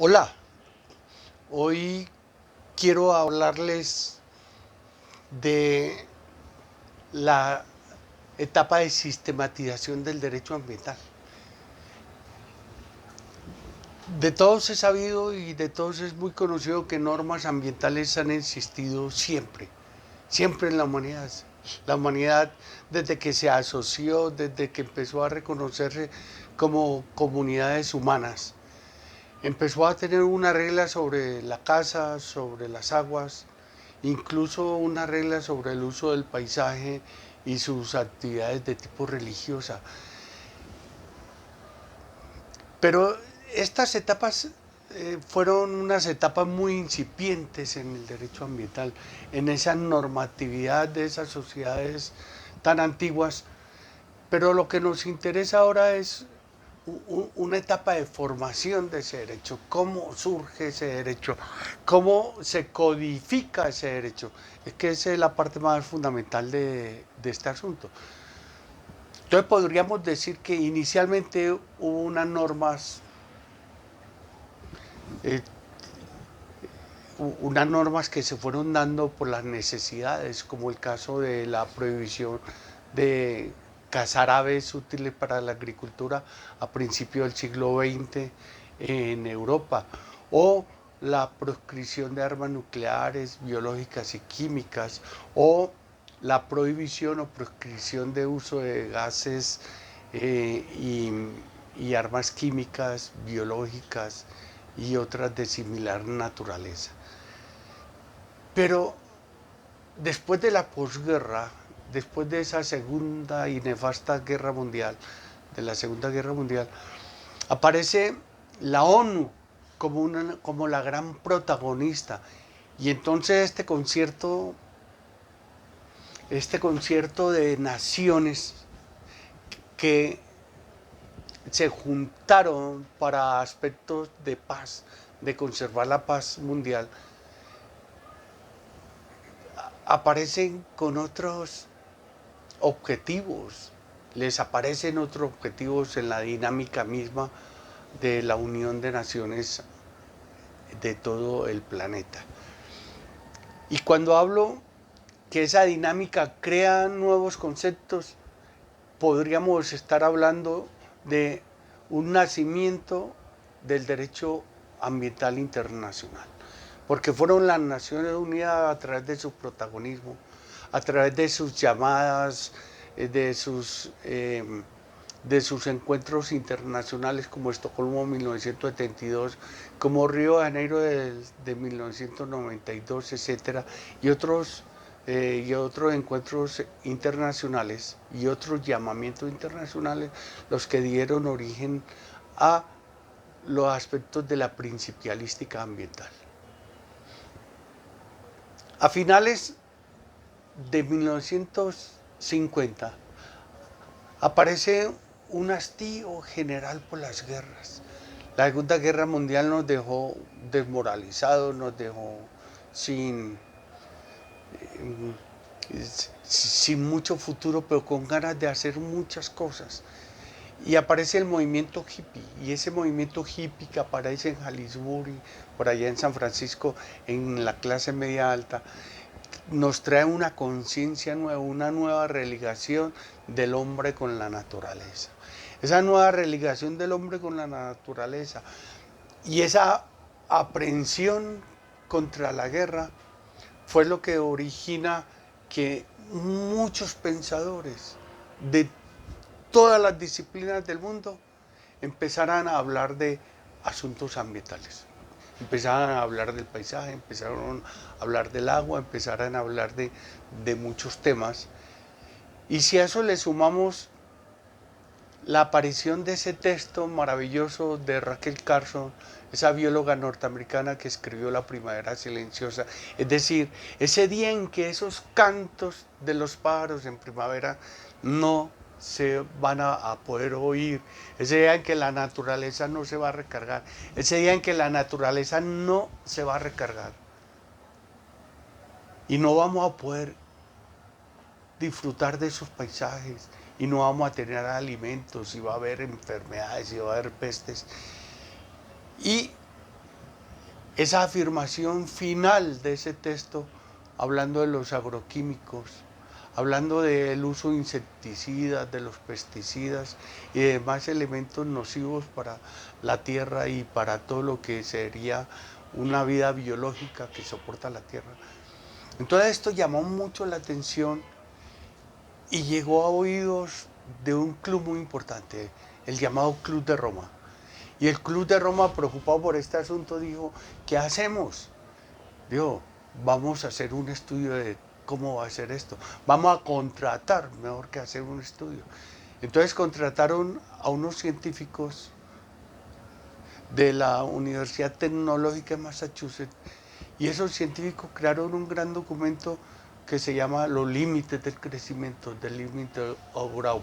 Hola, hoy quiero hablarles de la etapa de sistematización del derecho ambiental. De todos es sabido y de todos es muy conocido que normas ambientales han existido siempre, siempre en la humanidad. La humanidad, desde que se asoció, desde que empezó a reconocerse como comunidades humanas, empezó a tener una regla sobre la casa, sobre las aguas, incluso una regla sobre el uso del paisaje y sus actividades de tipo religiosa. Pero estas etapas fueron unas etapas muy incipientes en el derecho ambiental, en esa normatividad de esas sociedades tan antiguas. Pero lo que nos interesa ahora es una etapa de formación de ese derecho, cómo surge ese derecho, cómo se codifica ese derecho. Es que esa es la parte más fundamental de este asunto. Entonces podríamos decir que inicialmente hubo unas normas, eh, unas normas que se fueron dando por las necesidades, como el caso de la prohibición de cazar aves útiles para la agricultura a principios del siglo XX en Europa, o la proscripción de armas nucleares, biológicas y químicas, o la prohibición o proscripción de uso de gases y armas químicas, biológicas y otras de similar naturaleza. Pero después de la posguerra, después de esa segunda y nefasta guerra mundial, de la Segunda Guerra Mundial, aparece la ONU como la gran protagonista. Y entonces este concierto de naciones que se juntaron para aspectos de paz, de conservar la paz mundial, aparecen con otros objetivos, les aparecen otros objetivos en la dinámica misma de la unión de naciones de todo el planeta. Y cuando hablo que esa dinámica crea nuevos conceptos, podríamos estar hablando de un nacimiento del derecho ambiental internacional, porque fueron las Naciones Unidas a través de su protagonismo, a través de sus llamadas, de de sus encuentros internacionales como Estocolmo 1972, como Río de Janeiro de 1992, etcétera, y otros encuentros internacionales y otros llamamientos internacionales, los que dieron origen a los aspectos de la principialística ambiental. A finales de 1950 aparece un hastío general por las guerras. La Segunda Guerra Mundial nos dejó desmoralizados, nos dejó sin, sin mucho futuro, pero con ganas de hacer muchas cosas. Y aparece el movimiento hippie, y ese movimiento hippie que aparece en Jalisbury, por allá en San Francisco, en la clase media alta, nos trae una conciencia nueva, una nueva religación del hombre con la naturaleza. Esa nueva religación del hombre con la naturaleza y esa aprehensión contra la guerra fue lo que origina que muchos pensadores de todas las disciplinas del mundo empezaran a hablar de asuntos ambientales. Empezaron a hablar del paisaje, empezaron a hablar del agua, empezaron a hablar de muchos temas. Y si a eso le sumamos la aparición de ese texto maravilloso de Rachel Carson, esa bióloga norteamericana que escribió La Primavera Silenciosa, es decir, ese día en que esos cantos de los pájaros en primavera no se van a poder oír, ese día en que la naturaleza no se va a recargar, ese día en que la naturaleza no se va a recargar y no vamos a poder disfrutar de esos paisajes y no vamos a tener alimentos y va a haber enfermedades y va a haber pestes. Y esa afirmación final de ese texto, hablando de los agroquímicos, hablando del uso de insecticidas, de los pesticidas y demás elementos nocivos para la tierra y para todo lo que sería una vida biológica que soporta la tierra. Entonces esto llamó mucho la atención y llegó a oídos de un club muy importante, el llamado Club de Roma. Y el Club de Roma, preocupado por este asunto, dijo, ¿qué hacemos? Dijo, vamos a hacer un estudio de cómo va a ser esto. Vamos a contratar, mejor que hacer un estudio. Entonces contrataron a unos científicos de la Universidad Tecnológica de Massachusetts y esos científicos crearon un gran documento que se llama Los límites del crecimiento, The Limit of Growth.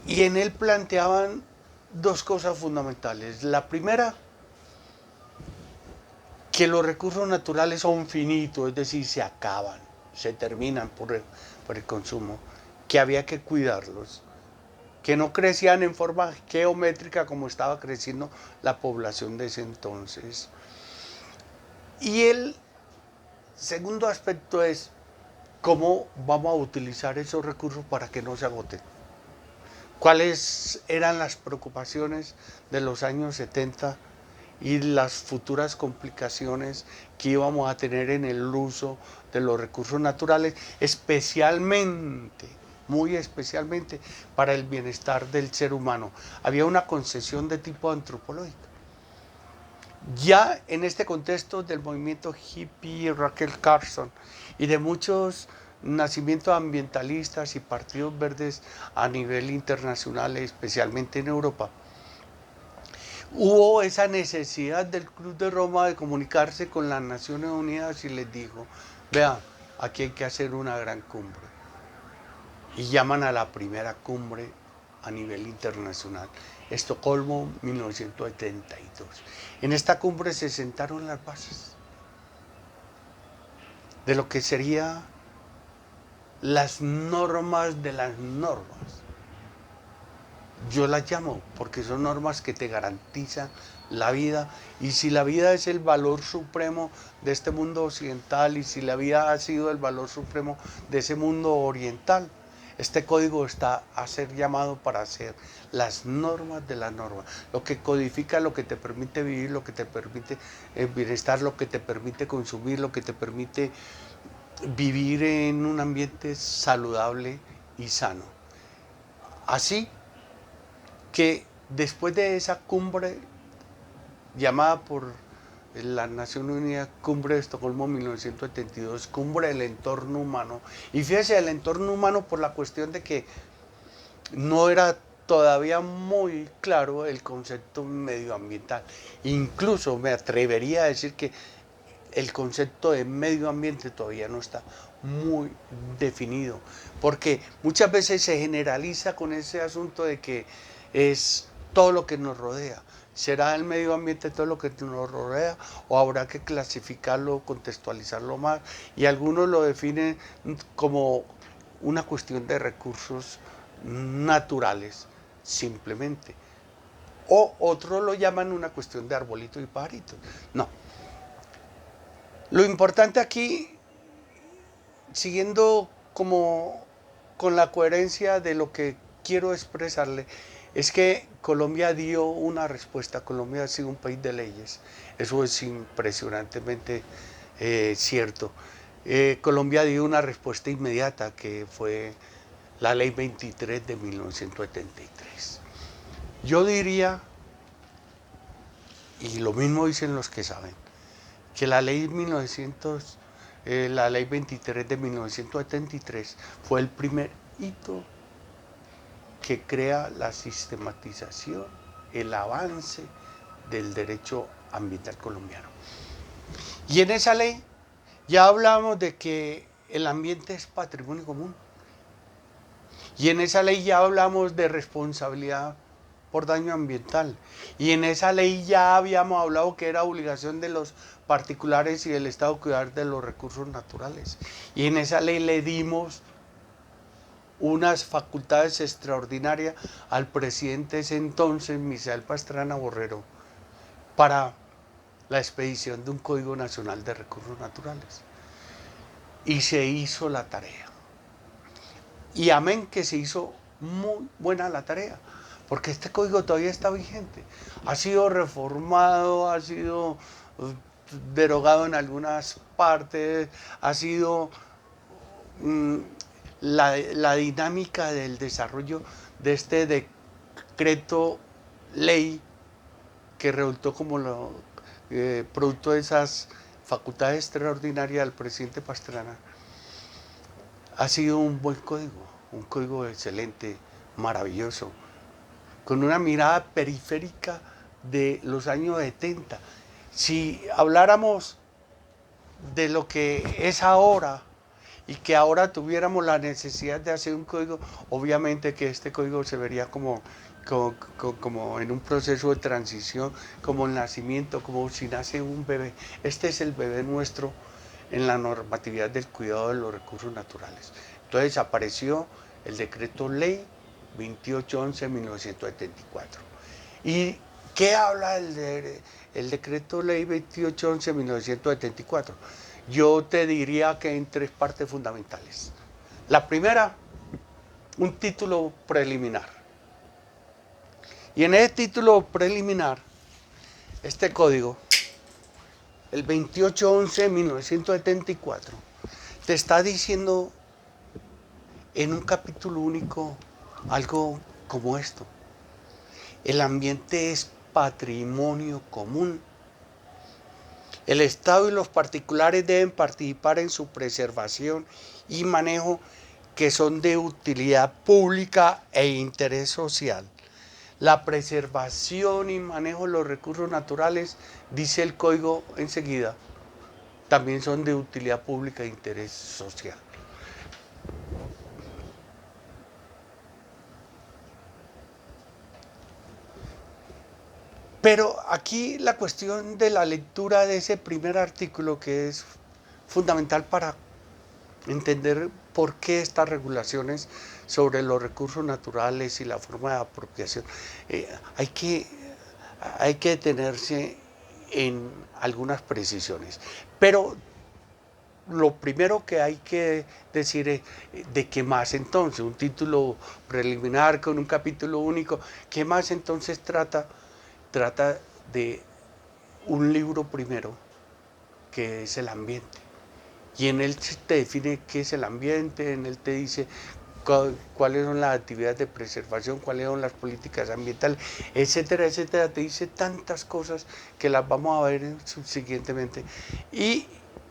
Y en él planteaban dos cosas fundamentales. La primera, que los recursos naturales son finitos, es decir, se acaban, se terminan por el consumo, que había que cuidarlos, que no crecían en forma geométrica como estaba creciendo la población de ese entonces. Y el segundo aspecto es cómo vamos a utilizar esos recursos para que no se agoten. ¿Cuáles eran las preocupaciones de los años 70 y las futuras complicaciones que íbamos a tener en el uso de los recursos naturales, especialmente, muy especialmente, para el bienestar del ser humano? Había una concesión de tipo antropológico. Ya en este contexto del movimiento hippie, Rachel Carson y de muchos nacimientos ambientalistas y partidos verdes a nivel internacional, especialmente en Europa, hubo esa necesidad del Club de Roma de comunicarse con las Naciones Unidas y les dijo, vean, aquí hay que hacer una gran cumbre. Y llaman a la primera cumbre a nivel internacional, Estocolmo 1972. En esta cumbre se sentaron las bases de lo que serían las normas de las normas. Yo las llamo porque son normas que te garantizan la vida, y si la vida es el valor supremo de este mundo occidental y si la vida ha sido el valor supremo de ese mundo oriental, este código está a ser llamado para ser las normas de las normas, lo que codifica, lo que te permite vivir, lo que te permite bienestar, lo que te permite consumir, lo que te permite vivir en un ambiente saludable y sano. Así que después de esa cumbre llamada por la Naciones Unidas Cumbre de Estocolmo 1972, Cumbre del Entorno Humano, y fíjese, el entorno humano por la cuestión de que no era todavía muy claro el concepto medioambiental. Incluso me atrevería a decir que el concepto de medio ambiente todavía no está muy definido, porque muchas veces se generaliza con ese asunto de que es todo lo que nos rodea. ¿Será el medio ambiente todo lo que nos rodea o habrá que clasificarlo, contextualizarlo más? Y algunos lo definen como una cuestión de recursos naturales, simplemente. O otros lo llaman una cuestión de arbolitos y pajaritos. No. Lo importante aquí, siguiendo como con la coherencia de lo que quiero expresarle, es que Colombia dio una respuesta. Colombia ha sido un país de leyes. Eso es impresionantemente cierto. Colombia dio una respuesta inmediata, que fue la Ley 23 de 1973. Yo diría, y lo mismo dicen los que saben, que la ley 23 de 1973 fue el primer hito que crea la sistematización, el avance del derecho ambiental colombiano. Y en esa ley ya hablamos de que el ambiente es patrimonio común. Y en esa ley ya hablamos de responsabilidad por daño ambiental. Y en esa ley ya habíamos hablado que era obligación de los particulares y del Estado cuidar de los recursos naturales. Y en esa ley le dimos unas facultades extraordinarias al presidente de ese entonces, Misael Pastrana Borrero, para la expedición de un Código Nacional de Recursos Naturales. Y se hizo la tarea. Y amén que se hizo muy buena la tarea, porque este código todavía está vigente. Ha sido reformado, ha sido derogado en algunas partes, ha sido la dinámica del desarrollo de este decreto ley que resultó como producto de esas facultades extraordinarias del presidente Pastrana. Ha sido un buen un código excelente, maravilloso, con una mirada periférica de los años 70. Si habláramos de lo que es ahora y que ahora tuviéramos la necesidad de hacer un código, obviamente que este código se vería como en un proceso de transición, como el nacimiento, como si nace un bebé. Este es el bebé nuestro en la normatividad del cuidado de los recursos naturales. Entonces apareció el decreto ley 2811-1974. ¿Y qué habla el decreto ley 2811-1974? Yo te diría que en tres partes fundamentales. La primera, un título preliminar. Y en ese título preliminar, este código, el 2811-1974, te está diciendo en un capítulo único algo como esto. El ambiente es patrimonio común. El Estado y los particulares deben participar en su preservación y manejo, que son de utilidad pública e interés social. La preservación y manejo de los recursos naturales, dice el código enseguida, también son de utilidad pública e interés social. Pero aquí la cuestión de la lectura de ese primer artículo, que es fundamental para entender por qué estas regulaciones sobre los recursos naturales y la forma de apropiación, hay que detenerse en algunas precisiones. Pero lo primero que hay que decir es de qué más entonces, un título preliminar con un capítulo único, ¿qué más entonces trata? Trata de un libro primero, que es el ambiente. Y en él te define qué es el ambiente, en él te dice cuáles son las actividades de preservación, cuáles son las políticas ambientales, etcétera, etcétera. Te dice tantas cosas que las vamos a ver subsiguientemente. Y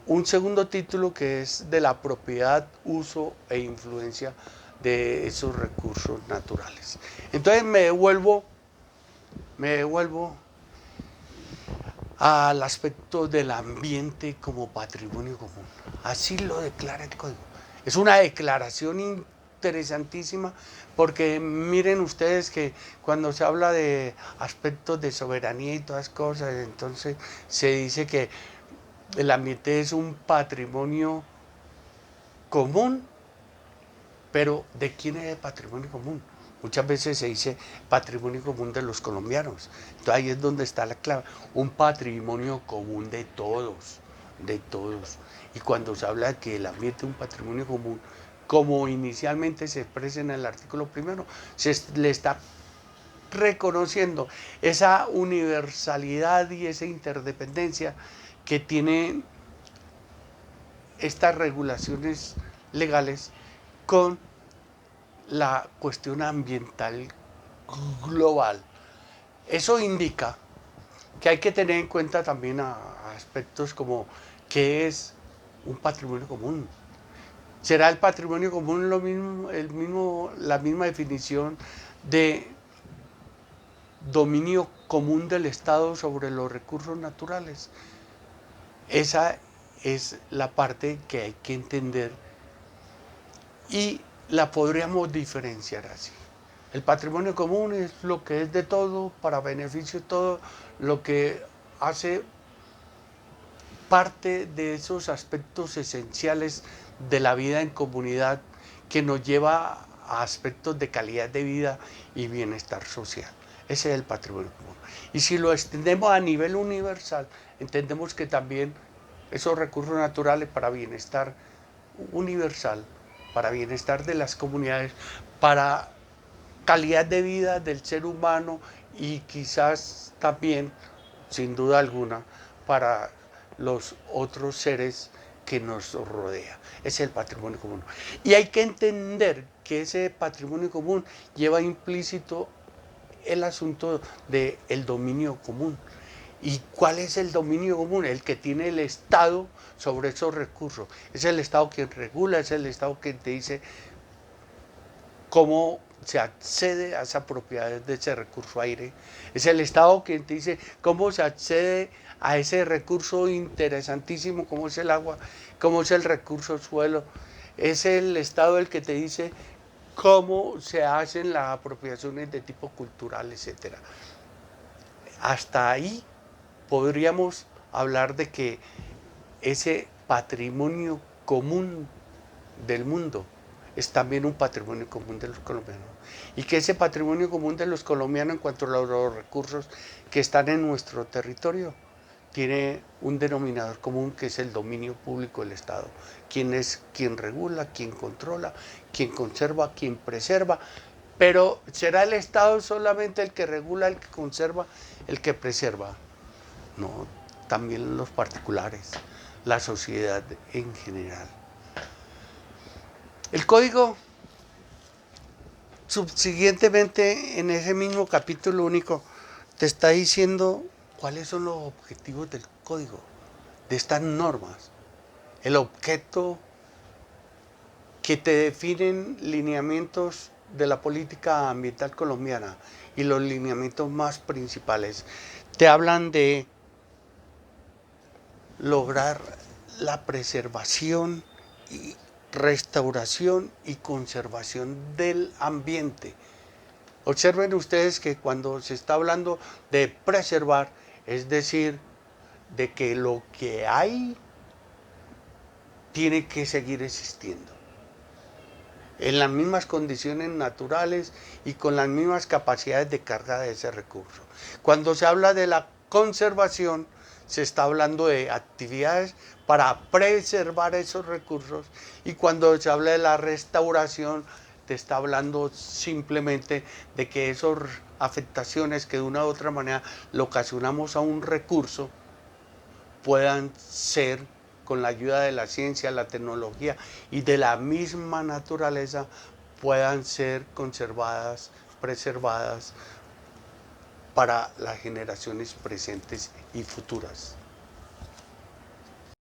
un segundo título que es de la propiedad, uso e influencia de esos recursos naturales. Entonces me devuelvo al aspecto del ambiente como patrimonio común. Así lo declara el código. Es una declaración interesantísima, porque miren ustedes que cuando se habla de aspectos de soberanía y todas cosas, entonces se dice que el ambiente es un patrimonio común, pero ¿de quién es el patrimonio común? Muchas veces se dice patrimonio común de los colombianos. Entonces ahí es donde está la clave. Un patrimonio común de todos, de todos. Y cuando se habla de que el ambiente es un patrimonio común, como inicialmente se expresa en el artículo primero, se le está reconociendo esa universalidad y esa interdependencia que tienen estas regulaciones legales con la cuestión ambiental global. Eso indica que hay que tener en cuenta también aspectos como qué es un patrimonio común. ¿Será el patrimonio común la misma definición de dominio común del Estado sobre los recursos naturales? Esa es la parte que hay que entender y la podríamos diferenciar así. El patrimonio común es lo que es de todo, para beneficio de todo, lo que hace parte de esos aspectos esenciales de la vida en comunidad, que nos lleva a aspectos de calidad de vida y bienestar social. Ese es el patrimonio común. Y si lo extendemos a nivel universal, entendemos que también esos recursos naturales para bienestar universal, para bienestar de las comunidades, para calidad de vida del ser humano y quizás también, sin duda alguna, para los otros seres que nos rodea. Ese es el patrimonio común. Y hay que entender que ese patrimonio común lleva implícito el asunto del dominio común. ¿Y cuál es el dominio común? El que tiene el Estado sobre esos recursos. Es el Estado quien regula, es el Estado quien te dice cómo se accede a esa propiedad de ese recurso aire. Es el Estado quien te dice cómo se accede a ese recurso interesantísimo como es el agua, cómo es el recurso suelo. Es el Estado el que te dice cómo se hacen las apropiaciones de tipo cultural, etc. Hasta ahí podríamos hablar de que ese patrimonio común del mundo es también un patrimonio común de los colombianos. Y que ese patrimonio común de los colombianos en cuanto a los recursos que están en nuestro territorio tiene un denominador común que es el dominio público del Estado. Quien es quien regula, quien controla, quien conserva, quien preserva. Pero ¿será el Estado solamente el que regula, el que conserva, el que preserva? No, también los particulares, la sociedad en general. El código, subsiguientemente, en ese mismo capítulo único, te está diciendo cuáles son los objetivos del código, de estas normas. El objeto que te definen lineamientos de la política ambiental colombiana y los lineamientos más principales. Te hablan de lograr la preservación y restauración y conservación del ambiente. Observen ustedes que cuando se está hablando de preservar, es decir, de que lo que hay tiene que seguir existiendo en las mismas condiciones naturales y con las mismas capacidades de carga de ese recurso. Cuando se habla de la conservación, se está hablando de actividades para preservar esos recursos, y cuando se habla de la restauración, te está hablando simplemente de que esas afectaciones que de una u otra manera le ocasionamos a un recurso puedan ser, con la ayuda de la ciencia, la tecnología y de la misma naturaleza, puedan ser conservadas, preservadas para las generaciones presentes y futuras.